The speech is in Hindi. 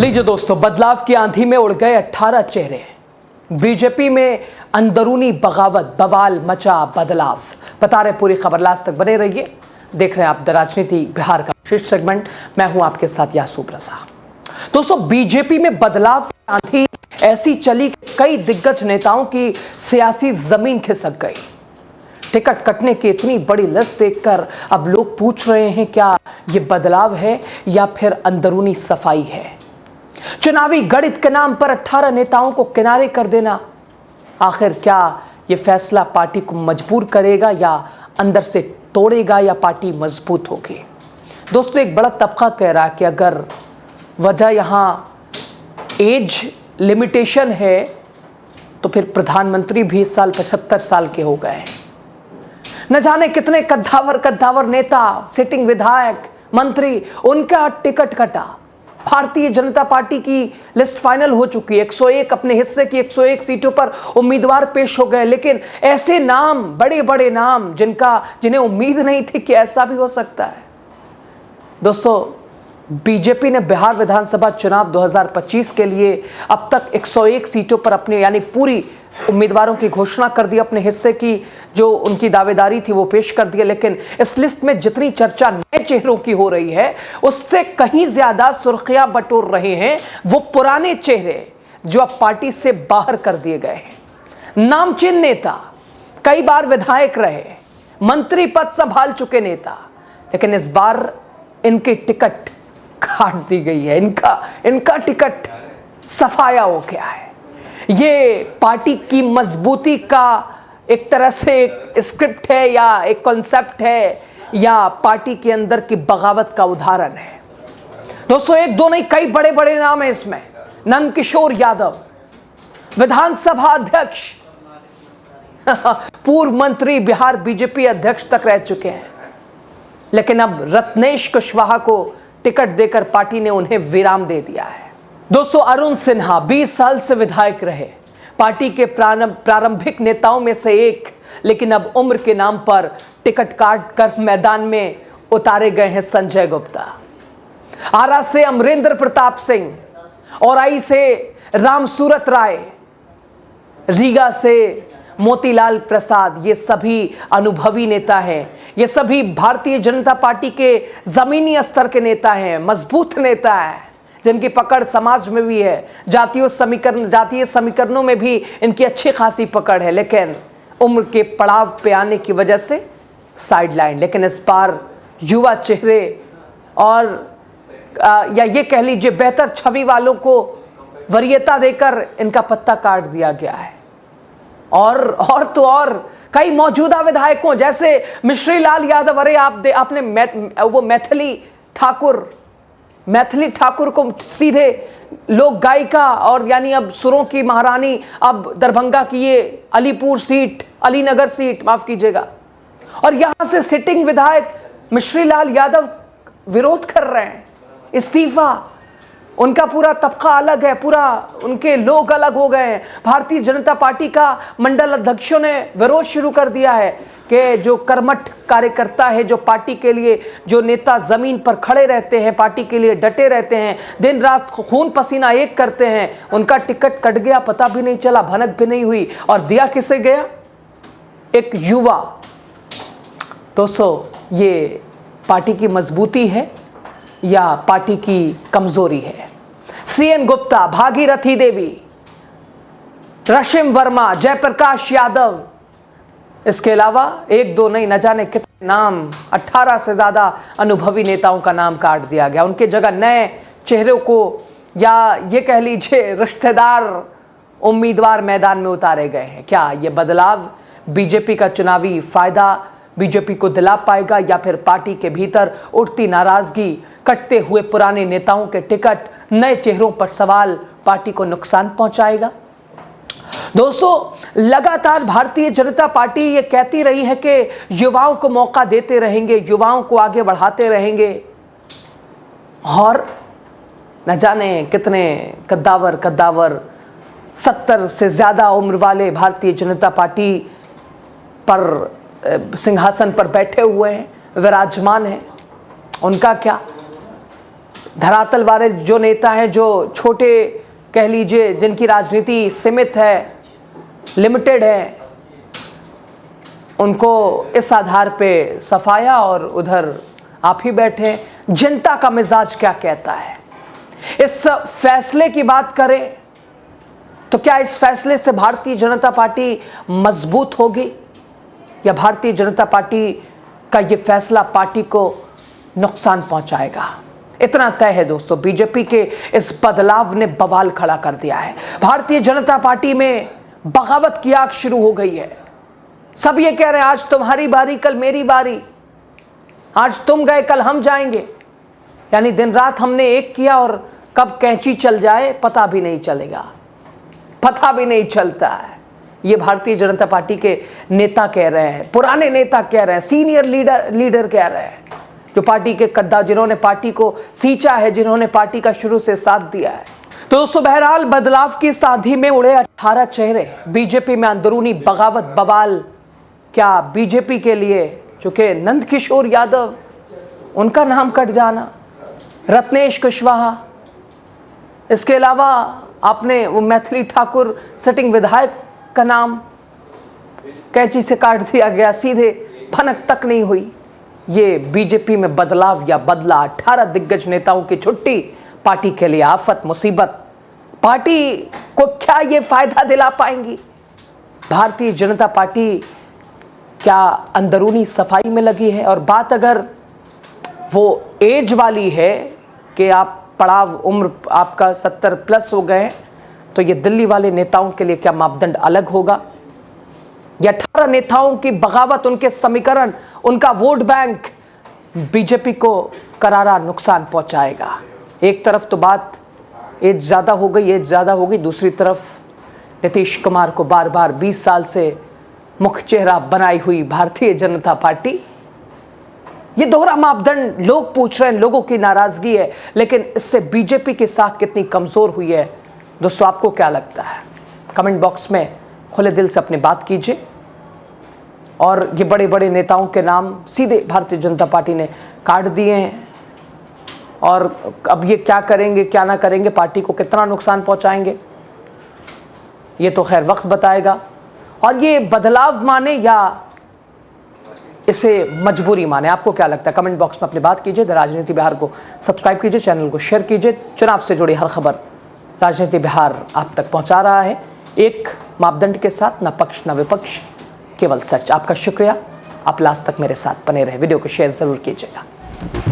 लीजिए दोस्तों, बदलाव की आंधी में उड़ गए 18 चेहरे। बीजेपी में अंदरूनी बगावत, बवाल मचा बदलाव। बता रहे पूरी खबर, लास्ट तक बने रहिए। देख रहे हैं आप द राजनीति बिहार का विशेष सेगमेंट। मैं हूं आपके साथ यासूब रजा। दोस्तों, बीजेपी में बदलाव की आंधी ऐसी चली कि कई दिग्गज नेताओं की सियासी जमीन खिसक गई। टिकट कटने की इतनी बड़ी लिस्ट देखकर अब लोग पूछ रहे हैं, क्या यह बदलाव है या फिर अंदरूनी सफाई है? चुनावी गणित के नाम पर 18 नेताओं को किनारे कर देना, आखिर क्या यह फैसला पार्टी को मजबूर करेगा या अंदर से तोड़ेगा या पार्टी मजबूत होगी? दोस्तों, एक बड़ा तबका कह रहा है कि अगर वजह यहां एज लिमिटेशन है तो फिर प्रधानमंत्री भी इस साल 75 साल के हो गए हैं। न जाने कितने कद्दावर नेता, सिटिंग विधायक, मंत्री, उनका टिकट कटा। भारतीय जनता पार्टी की लिस्ट फाइनल हो चुकी है। 101 अपने हिस्से की 101 सीटों पर उम्मीदवार पेश हो गए, लेकिन ऐसे नाम, बड़े बड़े नाम जिन्हें उम्मीद नहीं थी कि ऐसा भी हो सकता है। दोस्तों, बीजेपी ने बिहार विधानसभा चुनाव 2025 के लिए अब तक 101 सीटों पर अपने यानी पूरी उम्मीदवारों की घोषणा कर दी। अपने हिस्से की जो उनकी दावेदारी थी वो पेश कर दिया, लेकिन इस लिस्ट में जितनी चर्चा नए चेहरों की हो रही है उससे कहीं ज्यादा सुर्खियां बटोर रहे हैं वो पुराने चेहरे जो अब पार्टी से बाहर कर दिए गए हैं। नामचीन नेता, कई बार विधायक रहे, मंत्री पद संभाल चुके नेता, लेकिन इस बार इनकी टिकट काट दी गई है। इनका टिकट सफाया हो गया है। ये पार्टी की मजबूती का एक तरह से एक स्क्रिप्ट है या एक कॉन्सेप्ट है या पार्टी के अंदर की बगावत का उदाहरण है। दोस्तों, एक दो नहीं, कई बड़े बड़े नाम हैं इसमें। नंद किशोर यादव, विधानसभा अध्यक्ष, पूर्व मंत्री, बिहार बीजेपी अध्यक्ष तक रह चुके हैं, लेकिन अब रत्नेश कुशवाहा को टिकट देकर पार्टी ने उन्हें विराम दे दिया है। दोस्तों, अरुण सिन्हा 20 साल से विधायक रहे, पार्टी के प्रारंभिक नेताओं में से एक, लेकिन अब उम्र के नाम पर टिकट काट कर मैदान में उतारे गए हैं संजय गुप्ता। आरा से अमरेंद्र प्रताप सिंह, औराई से रामसूरत राय, रीगा से मोतीलाल प्रसाद, ये सभी अनुभवी नेता हैं। ये सभी भारतीय जनता पार्टी के जमीनी स्तर के नेता हैं, मजबूत नेता हैं, जिनकी पकड़ समाज में भी है, जातीय समीकरणों में भी इनकी अच्छी खासी पकड़ है, लेकिन उम्र के पड़ाव पे आने की वजह से साइडलाइन। लेकिन इस बार युवा चेहरे और या ये कह लीजिए बेहतर छवि वालों को वरीयता देकर इनका पत्ता काट दिया गया है। और कई मौजूदा विधायकों जैसे मिश्री लाल यादव, अरे आपने मैथिली ठाकुर को सीधे लोक गायिका और यानी अब सुरों की महारानी, अब दरभंगा की ये अलीनगर सीट, माफ कीजिएगा, और यहां से सिटिंग विधायक मिश्री लाल यादव विरोध कर रहे हैं, इस्तीफा। उनका पूरा तबका अलग है, पूरा उनके लोग अलग हो गए हैं। भारतीय जनता पार्टी का मंडल अध्यक्षों ने विरोध शुरू कर दिया है कि जो कर्मठ कार्यकर्ता है, जो पार्टी के लिए, जो नेता जमीन पर खड़े रहते हैं, पार्टी के लिए डटे रहते हैं, दिन रात खून पसीना एक करते हैं, उनका टिकट कट गया, पता भी नहीं चला, भनक भी नहीं हुई, और दिया किसे गया? एक युवा। दोस्तों, ये पार्टी की मजबूती है या पार्टी की कमजोरी है? सीएन गुप्ता, भागीरथी देवी, रशिम वर्मा, जयप्रकाश यादव, इसके अलावा एक दो नहीं, न जाने कितने नाम, 18 से ज्यादा अनुभवी नेताओं का नाम काट दिया गया। उनके जगह नए चेहरों को या ये कह लीजिए रिश्तेदार उम्मीदवार मैदान में उतारे गए हैं। क्या ये बदलाव बीजेपी का चुनावी फायदा बीजेपी को दिला पाएगा या फिर पार्टी के भीतर उठती नाराजगी, कटते हुए पुराने नेताओं के टिकट, नए चेहरों पर सवाल पार्टी को नुकसान पहुंचाएगा? दोस्तों, लगातार भारतीय जनता पार्टी ये कहती रही है कि युवाओं को मौका देते रहेंगे, युवाओं को आगे बढ़ाते रहेंगे, और न जाने कितने कद्दावर 70 से ज्यादा उम्र वाले भारतीय जनता पार्टी पर सिंहासन पर बैठे हुए हैं, विराजमान हैं। उनका क्या? धरातल वाले जो नेता हैं, जो छोटे कह लीजिए, जिनकी राजनीति सीमित है, लिमिटेड है, उनको इस आधार पे सफाया और उधर आप ही बैठे। जनता का मिजाज क्या कहता है? इस फैसले की बात करें तो क्या इस फैसले से भारतीय जनता पार्टी मजबूत होगी या भारतीय जनता पार्टी का यह फैसला पार्टी को नुकसान पहुंचाएगा? इतना तय है दोस्तों, बीजेपी के इस बदलाव ने बवाल खड़ा कर दिया है। भारतीय जनता पार्टी में बगावत की आग शुरू हो गई है। सब ये कह रहे हैं आज तुम्हारी बारी कल मेरी बारी, आज तुम गए कल हम जाएंगे। यानी दिन रात हमने एक किया और कब कैंची चल जाए पता भी नहीं चलेगा, पता भी नहीं चलता है। ये भारतीय जनता पार्टी के नेता कह रहे हैं, पुराने नेता कह रहे हैं, सीनियर लीडर कह रहे हैं, जो पार्टी के कद्दा, जिन्होंने पार्टी को सींचा है, जिन्होंने पार्टी का शुरू से साथ दिया है। तो दोस्तों बहरहाल बदलाव की साधी में उड़े 18 चेहरे, बीजेपी में अंदरूनी बगावत बवाल। क्या बीजेपी के लिए, चूंकि नंद किशोर यादव उनका नाम कट जाना, रत्नेश कुशवाहा, इसके अलावा आपने वो मैथिली ठाकुर सिटिंग विधायक का नाम कैंची से काट दिया गया, सीधे भनक तक नहीं हुई। ये बीजेपी में बदलाव या बदला, 18 दिग्गज नेताओं की छुट्टी, पार्टी के लिए आफत मुसीबत। पार्टी को क्या ये फायदा दिला पाएंगी? भारतीय जनता पार्टी क्या अंदरूनी सफाई में लगी है? और बात अगर वो एज वाली है कि आप पड़ाव उम्र आपका 70 प्लस हो गए, तो ये दिल्ली वाले नेताओं के लिए क्या मापदंड अलग होगा? ये 18 नेताओं की बगावत, उनके समीकरण, उनका वोट बैंक बीजेपी को करारा नुकसान पहुंचाएगा। एक तरफ तो बात एज ज़्यादा हो गई, एज ज़्यादा हो गई, दूसरी तरफ नीतीश कुमार को बार बार 20 साल से मुख्य चेहरा बनाई हुई भारतीय जनता पार्टी। ये दोहरा मापदंड लोग पूछ रहे हैं, लोगों की नाराजगी है, लेकिन इससे बीजेपी की साख कितनी कमजोर हुई है दोस्तों, आपको क्या लगता है? कमेंट बॉक्स में खुले दिल से अपनी बात कीजिए। और ये बड़े बड़े नेताओं के नाम सीधे भारतीय जनता पार्टी ने काट दिए हैं, और अब ये क्या करेंगे क्या ना करेंगे, पार्टी को कितना नुकसान पहुंचाएंगे, ये तो खैर वक्त बताएगा। और ये बदलाव माने या इसे मजबूरी माने, आपको क्या लगता है? कमेंट बॉक्स में अपनी बात कीजिए। द राजनीति बिहार को सब्सक्राइब कीजिए, चैनल को शेयर कीजिए। चुनाव से जुड़ी हर खबर राजनीति बिहार आप तक पहुंचा रहा है, एक मापदंड के साथ, न पक्ष न विपक्ष, केवल सच। आपका शुक्रिया, आप लास्ट तक मेरे साथ बने रहे। वीडियो को शेयर जरूर कीजिएगा।